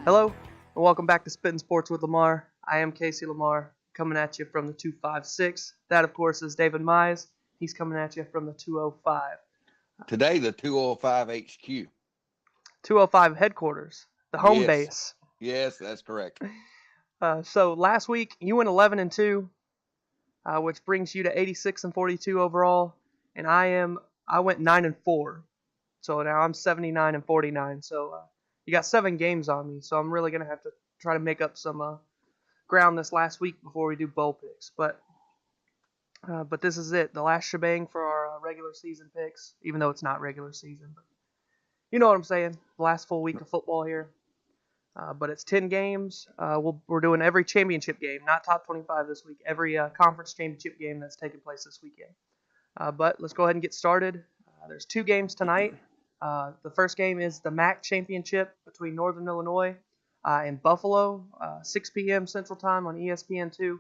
Hello, and welcome back to Spittin' Sports with Lamar. I am Casey Lamar, coming at you from the 256. That, of course, is David Mize. He's coming at you from the 205. Today, the 205 HQ. 205 headquarters, the home Yes. base. Yes, that's correct. So last week, you went 11-2, which brings you to 86 and 42 overall, and I went 9-4. So now I'm 79 and 49. So you got 7 games on me. So I'm really gonna have to try to make up some ground this last week before we do bowl picks. But this is it, the last shebang for our regular season picks. Even though it's not regular season, but you know what I'm saying. The last full week of football here. But it's 10 games. We're doing every championship game, not top 25 this week. Every conference championship game that's taking place this weekend. But let's go ahead and get started. There's 2 games tonight. The first game is the MAC Championship between Northern Illinois and Buffalo, 6 p.m. Central Time on ESPN2.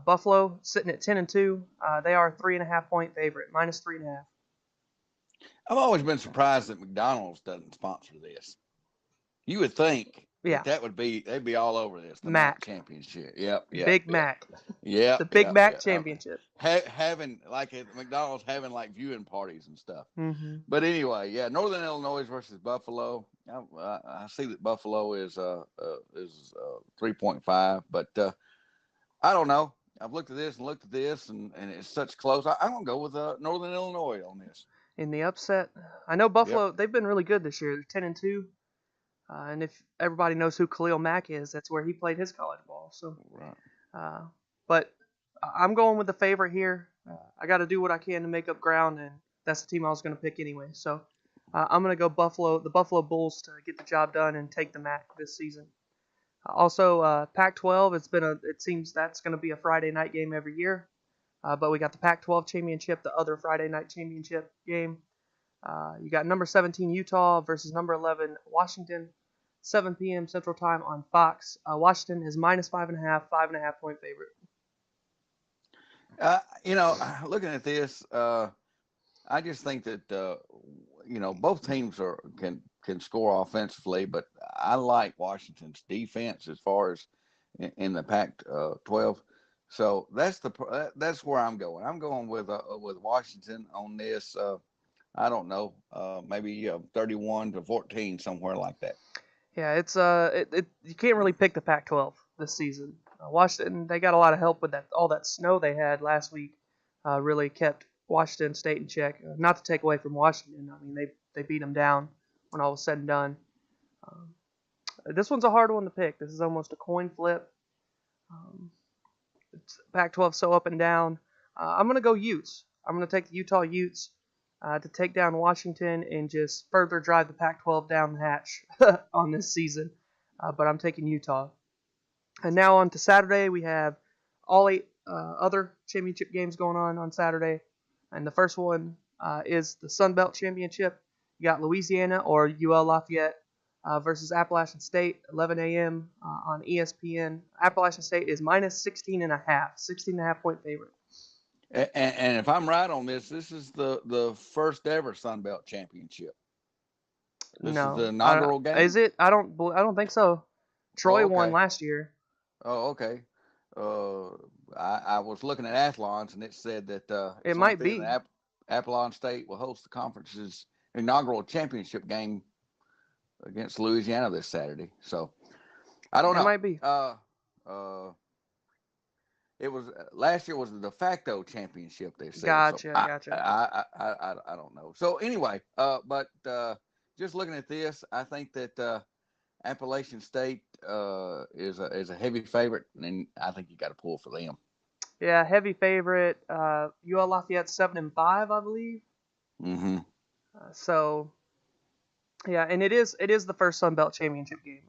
Buffalo sitting at 10-2. They are a 3.5-point favorite, minus 3.5. I've always been surprised that McDonald's doesn't sponsor this. You would think that would be, they'd be all over this. The MAC Championship. Yep. Big Mac. Yeah. The Big Mac Championship. Having, like at McDonald's, having like viewing parties and stuff. Mm-hmm. But anyway, Northern Illinois versus Buffalo. I see that Buffalo is 3.5, but I don't know. I've looked at this, and it's such close. I'm going to go with Northern Illinois on this. In the upset, I know Buffalo, they've been really good this year. They're 10-2. And if everybody knows who Khalil Mack is, that's where he played his college ball. So, but I'm going with the favorite here. I got to do what I can to make up ground, and that's the team I was going to pick anyway. So, I'm going to go the Buffalo Bulls to get the job done and take the MAC this season. Also, Pac-12, it seems that's going to be a Friday night game every year. But we got the Pac-12 championship, the other Friday night championship game. You got number 17 Utah versus number 11 Washington, 7 p.m. Central Time on Fox. Washington is minus 5.5 point favorite. Looking at this, I just think that both teams can score offensively, but I like Washington's defense as far as in the Pac-12. So that's where I'm going. I'm going with Washington on this. I don't know, maybe 31-14, somewhere like that. Yeah, it's you can't really pick the Pac-12 this season. Washington, they got a lot of help with that. All that snow they had last week really kept Washington State in check. Not to take away from Washington, I mean they beat them down when all was said and done. This one's a hard one to pick. This is almost a coin flip. Pac-12 so up and down. I'm gonna go Utes. I'm gonna take the Utah Utes to take down Washington and just further drive the Pac-12 down the hatch on this season. But I'm taking Utah. And now on to Saturday. We have all 8 other championship games going on Saturday. And the first one is the Sun Belt Championship. You got Louisiana or UL Lafayette versus Appalachian State, 11 a.m. On ESPN. Appalachian State is minus 16.5 point favorite. And if I'm right on this is the first ever Sun Belt Championship. This is the inaugural game. Is it? I don't think so. Troy won last year. Oh, okay. I was looking at Athlons, and it said that it might be Appalachian State will host the conference's inaugural championship game against Louisiana this Saturday. So I don't know. It might be. It was last year was the de facto championship. They said. Gotcha. I don't know. So anyway, but just looking at this, I think that Appalachian State is a heavy favorite, and I think you got to pull for them. Yeah, heavy favorite. UL Lafayette 7-5, I believe. Mm-hmm. So, yeah, and it is the first Sun Belt championship game.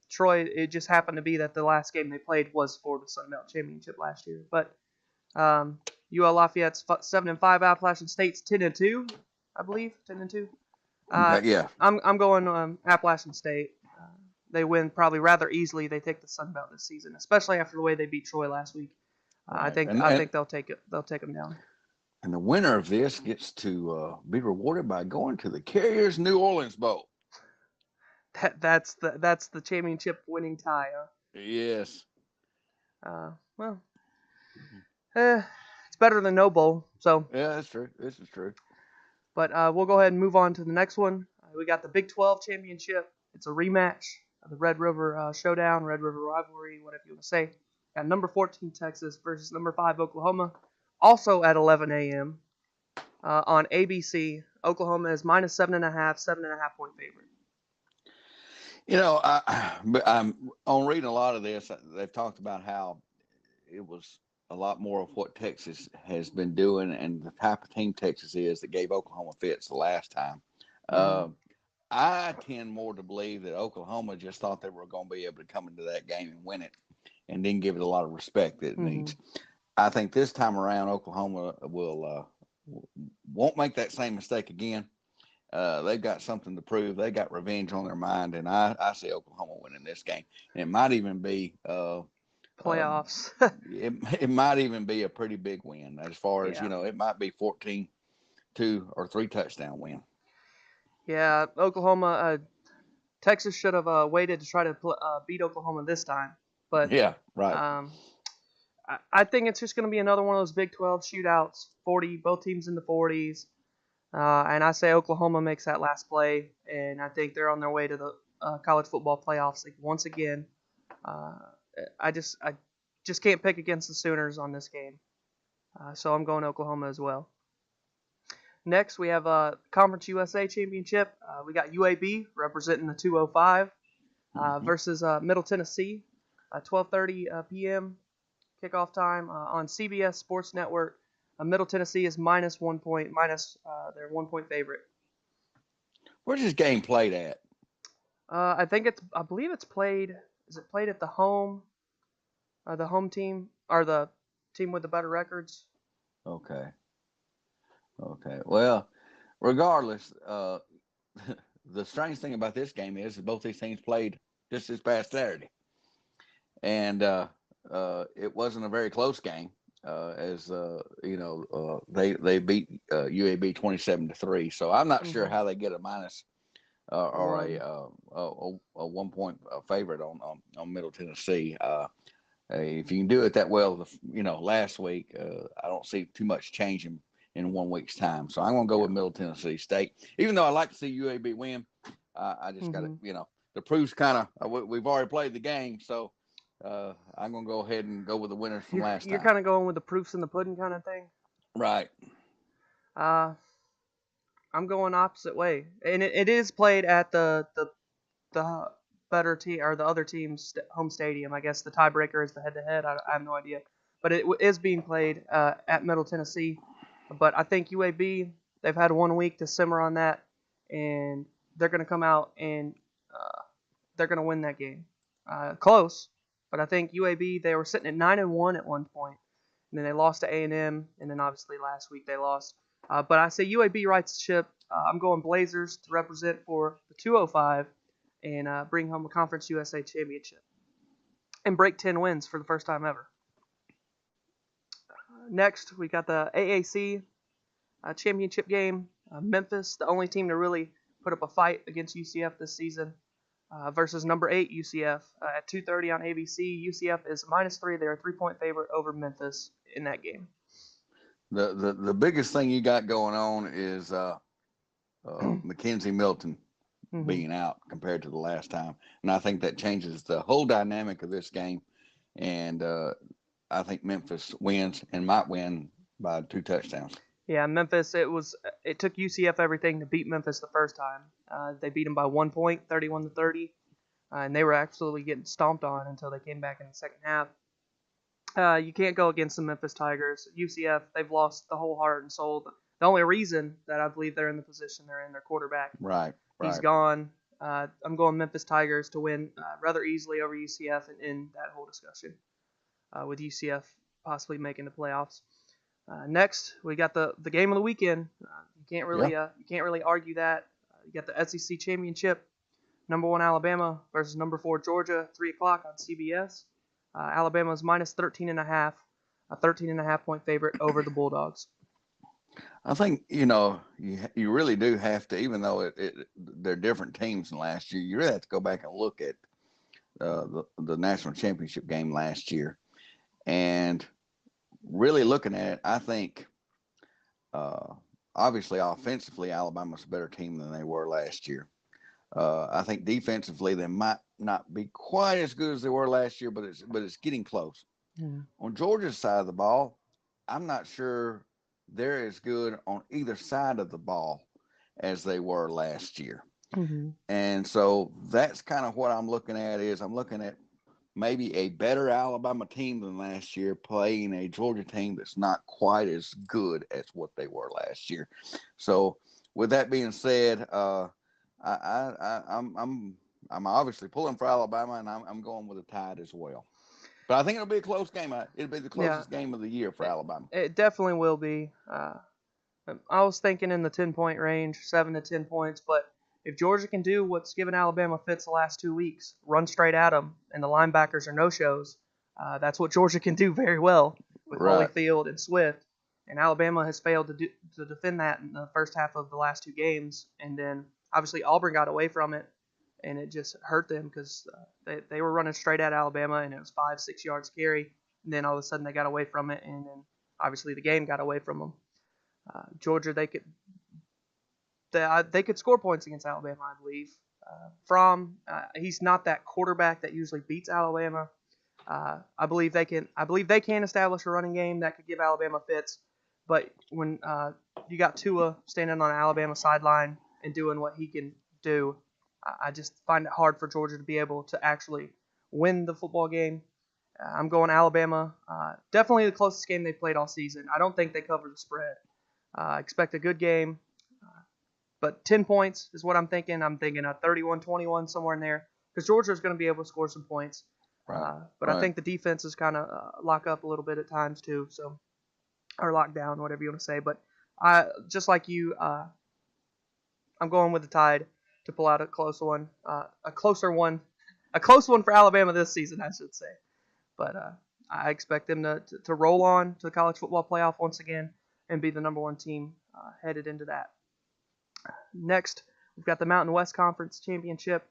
Troy, it just happened to be that the last game they played was for the Sun Belt Championship last year. But UL Lafayette's 7-5, Appalachian State's 10-2, I believe, 10-2. Yeah. I'm going Appalachian State. They win probably rather easily. They take the Sun Belt this season, especially after the way they beat Troy last week. I think they'll take it. They'll take them down. And the winner of this gets to be rewarded by going to the Carriers New Orleans Bowl. That's the championship winning tie. Yes. Well, it's better than no bowl. So, Yeah, that's true. This is true. but we'll go ahead and move on to the next one. We got the Big 12 championship. It's a rematch of the Red River Showdown, Red River rivalry, whatever you want to say. Got number 14 Texas versus number 5 Oklahoma, also at 11 a.m. On ABC. Oklahoma is minus 7.5, 7.5 point favorite. I'm on reading a lot of this. They've talked about how it was a lot more of what Texas has been doing and the type of team Texas is that gave Oklahoma fits the last time. I tend more to believe that Oklahoma just thought they were going to be able to come into that game and win it and didn't give it a lot of respect that it needs. I think this time around, Oklahoma won't make that same mistake again. They've got something to prove. They got revenge on their mind, and I see Oklahoma winning this game. And it might even be playoffs. It might even be a pretty big win as far as, it might be 14-2 or 3 touchdown win. Yeah, Oklahoma, Texas should have waited to try to beat Oklahoma this time. But yeah, right. I think it's just going to be another one of those Big 12 shootouts, both teams in the 40s. And I say Oklahoma makes that last play, and I think they're on their way to the college football playoffs once again. I just can't pick against the Sooners on this game. So I'm going Oklahoma as well. Next, we have Conference USA Championship. We got UAB representing the 205 versus Middle Tennessee. 12:30 p.m. kickoff time on CBS Sports Network. Middle Tennessee is minus 1 point, their 1 point favorite. Where's this game played at? I believe it's played. Is it played at the home team or the team with the better records? Okay. Well, regardless, the strange thing about this game is that both these teams played just this past Saturday, and it wasn't a very close game. They beat UAB 27-3. So I'm not sure how they get a minus or a 1 point favorite on Middle Tennessee. If you can do it that well, last week, I don't see too much changing in 1 week's time. So I'm going to go with Middle Tennessee State. Even though I like to see UAB win, I just got to, the proof's kind of, we've already played the game. So I'm going to go ahead and go with the winners from last time. You're kind of going with the proofs in the pudding kind of thing? Right. I'm going opposite way. And it is played at the better team or the other team's home stadium. I guess the tiebreaker is the head-to-head. I have no idea. But it is being played at Middle Tennessee. But I think UAB, they've had 1 week to simmer on that, and they're going to come out and they're going to win that game. Close, but I think UAB, they were sitting at 9-1 at one point, and then they lost to A&M, and then obviously last week they lost. But I say UAB rights the ship. I'm going Blazers to represent for the 205 and bring home a Conference USA Championship and break 10 wins for the first time ever. Next, we got the AAC Championship game. Memphis, the only team to really put up a fight against UCF this season, versus number 8 UCF at 2:30 on ABC. UCF is -3. They're a 3-point favorite over Memphis in that game. The biggest thing you got going on is Mackenzie Milton being out compared to the last time, and I think that changes the whole dynamic of this game. And I think Memphis wins and might win by 2 touchdowns. Yeah, Memphis. It took UCF everything to beat Memphis the first time. They beat them by 1 point, 31-30, and they were absolutely getting stomped on until they came back in the second half. You can't go against the Memphis Tigers. UCF, they've lost the whole heart and soul. The only reason that I believe they're in the position they're in, their quarterback. Right. He's gone. I'm going Memphis Tigers to win rather easily over UCF and end that whole discussion with UCF possibly making the playoffs. Next, we got the game of the weekend. You can't really argue that. You got the SEC Championship, number 1 Alabama versus number 4 Georgia, 3 o'clock on CBS. Alabama is -13.5, a 13.5 point favorite over the Bulldogs. I think you really do have to, even though they're different teams than last year. You really have to go back and look at the national championship game last year, and really looking at it, I think uh, obviously offensively, Alabama's a better team than they were last year. I think defensively they might not be quite as good as they were last year, but it's getting close. Yeah. On Georgia's side of the ball, I'm not sure they're as good on either side of the ball as they were last year. Mm-hmm. And so that's kind of what I'm looking at is I'm looking at maybe a better Alabama team than last year playing a Georgia team that's not quite as good as what they were last year. So with that being said, I'm obviously pulling for Alabama, and I'm going with a Tide as well. But I think it'll be a close game. It'll be the Yeah, closest game of the year for Alabama. it definitely will be. I was thinking in the 10-point range, 7 to 10 points, but if Georgia can do what's given Alabama fits the last 2 weeks, run straight at them, and the linebackers are no-shows, that's what Georgia can do very well with Right. Holyfield and Swift. And Alabama has failed to defend that in the first half of the last 2 games. And then obviously Auburn got away from it, and it just hurt them because they were running straight at Alabama, and it was 5-6 yards carry. And then all of a sudden they got away from it, and then obviously the game got away from them. Georgia, they could score points against Alabama, I believe. He's not that quarterback that usually beats Alabama. I believe they can. I believe they can establish a running game that could give Alabama fits. But when you got Tua standing on the Alabama sideline and doing what he can do, I just find it hard for Georgia to be able to actually win the football game. I'm going Alabama. Definitely the closest game they've played all season. I don't think they cover the spread. Expect a good game. But 10 points is what I'm thinking. I'm thinking a 31-21 somewhere in there because Georgia is going to be able to score some points. Right. But Right. I think the defense is kind of lock up a little bit at times too, so or lock down, whatever you want to say. But just like you, I'm going with the Tide to pull out a close one, a close one for Alabama this season, I should say. But I expect them to roll on to the college football playoff once again and be the number one team headed into that. Next, we've got the Mountain West Conference Championship,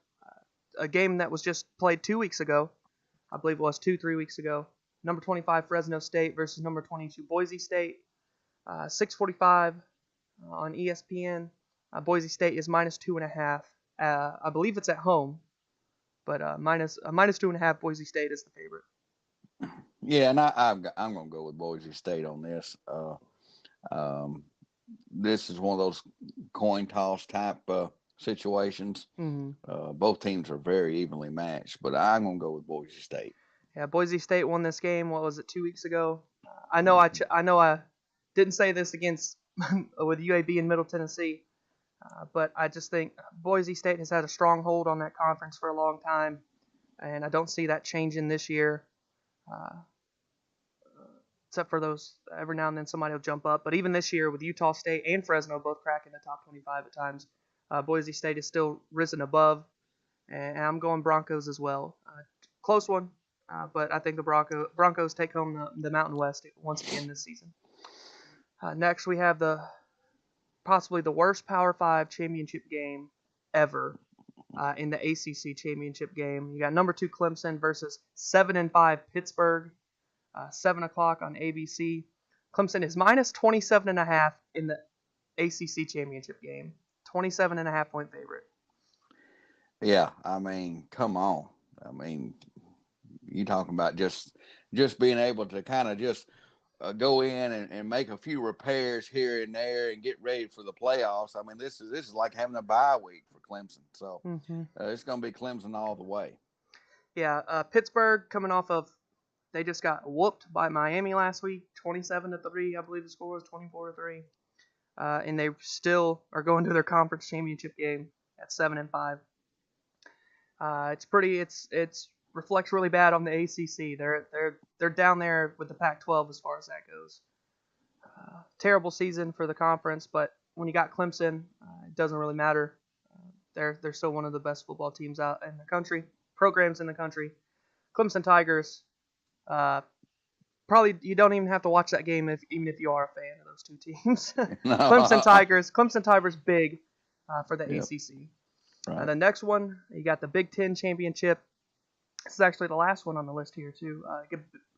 a game that was just played 2 weeks ago. I believe it was 3 weeks ago. Number 25 Fresno State versus number 22 Boise State. 6:45 on ESPN. Boise State is -2.5. I believe it's at home, but minus 2.5. Boise State is the favorite. Yeah, and I'm going to go with Boise State on this. Um, this is one of those coin toss type situations. Mm-hmm. Both teams are very evenly matched, but I'm going to go with Boise State. Yeah, Boise State won this game. What was it, 2 weeks ago? I know I didn't say this against with UAB in Middle Tennessee, but I just think Boise State has had a strong hold on that conference for a long time, and I don't see that changing this year. Except for those, every now and then somebody will jump up. But even this year, with Utah State and Fresno both cracking the top 25 at times, Boise State is still risen above, and I'm going Broncos as well. Close one, but I think the Broncos take home the Mountain West once again this season. Next, we have possibly the worst Power 5 championship game ever in the ACC Championship game. You got number 2 Clemson versus 7-5 Pittsburgh. 7 o'clock on ABC. Clemson is -27.5 in the ACC Championship game. 27.5 point favorite. Yeah, I mean, come on. I mean, you talking about just being able to kind of just go in and make a few repairs here and there and get ready for the playoffs. I mean, this is like having a bye week for Clemson. So it's going to be Clemson all the way. Yeah, Pittsburgh coming off of they just got whooped by Miami last week, 27-3. I believe the score was 24-3, and they still are going to their conference championship game at 7-5. It's reflects really bad on the ACC. They're down there with the Pac-12 as far as that goes. Terrible season for the conference, but when you got Clemson, it doesn't really matter. They're still one of the best football teams out in the country, programs in the country. Clemson Tigers. probably you don't even have to watch that game even if you are a fan of those two teams. No. Clemson Tigers big for the Yep. ACC. Right. The next one, you got the Big Ten Championship. This is actually the last one on the list here too.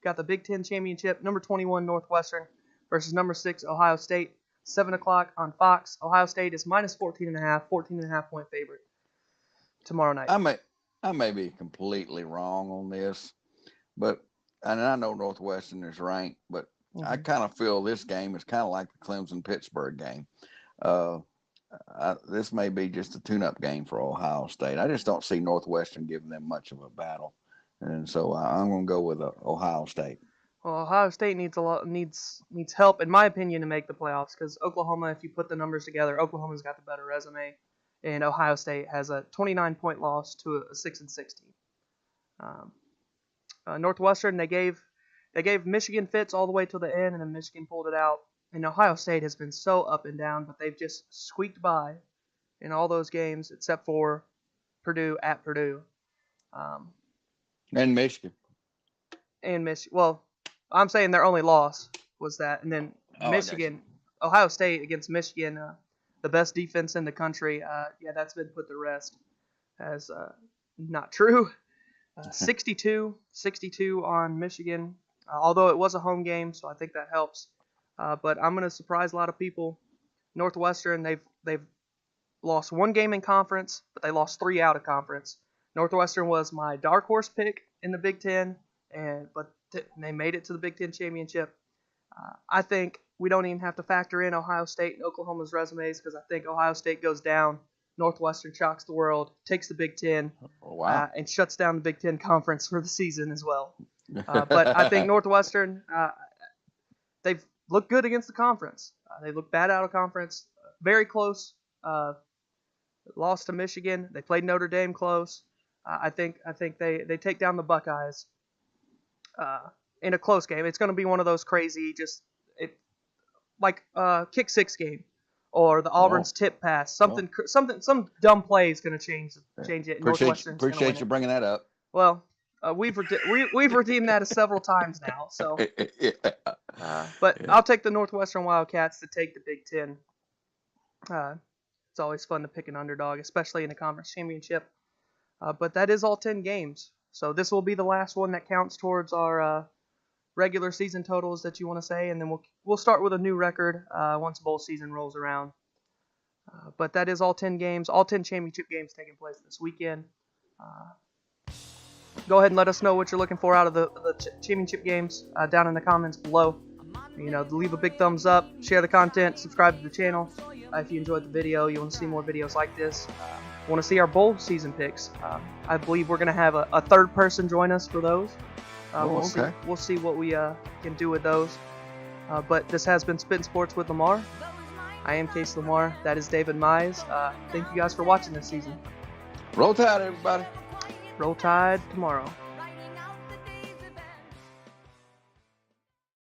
Got the Big Ten Championship, number 21 Northwestern versus number 6 Ohio State. 7 o'clock on Fox. Ohio State is minus 14.5 point favorite tomorrow night. I may be completely wrong on this, and I know Northwestern is ranked, but I kind of feel this game is kind of like the Clemson-Pittsburgh game. This may be just a tune-up game for Ohio State. I just don't see Northwestern giving them much of a battle, and so I'm going to go with Ohio State. Well, Ohio State needs help, in my opinion, to make the playoffs because Oklahoma, if you put the numbers together, Oklahoma's got the better resume, and Ohio State has a 29-point loss to a 6-16. Northwestern, they gave Michigan fits all the way till the end, and then Michigan pulled it out. And Ohio State has been so up and down, but they've just squeaked by in all those games except for Purdue at Purdue. And Michigan. Well, I'm saying their only loss was that. And then Michigan. Ohio State against Michigan, the best defense in the country. That's been put to rest as not true. 62 on Michigan, although it was a home game, so I think that helps. But I'm going to surprise a lot of people. Northwestern, they've lost one game in conference, but they lost 3 out of conference. Northwestern was my dark horse pick in the Big Ten, but they made it to the Big Ten Championship. I think we don't even have to factor in Ohio State and Oklahoma's resumes because I think Ohio State goes down, Northwestern shocks the world, takes the Big Ten, and shuts down the Big Ten Conference for the season as well. But I think Northwestern, they've looked good against the conference. They looked bad out of conference, very close. Lost to Michigan. They played Notre Dame close. I think they take down the Buckeyes in a close game. It's going to be one of those crazy, like kick six game, or the Auburn's tip pass. Some dumb play is going to change it. Appreciate you bringing that up. Well, we've redeemed that several times now. So, I'll take the Northwestern Wildcats to take the Big Ten. It's always fun to pick an underdog, especially in the conference championship. But that is all 10 games. So this will be the last one that counts towards our regular season totals that you want to say, and then we'll start with a new record once bowl season rolls around. But that is all 10 games, all 10 championship games taking place this weekend. Go ahead and let us know what you're looking for out of the championship games down in the comments below. Leave a big thumbs up, share the content, subscribe to the channel. If you enjoyed the video, you want to see more videos like this. Want to see our bowl season picks. I believe we're going to have a third person join us for those. We'll see what we can do with those. But this has been Spittin' Sports with Lamar. I am Case Lamar. That is David Mize. Thank you guys for watching this season. Roll Tide, everybody. Roll Tide tomorrow.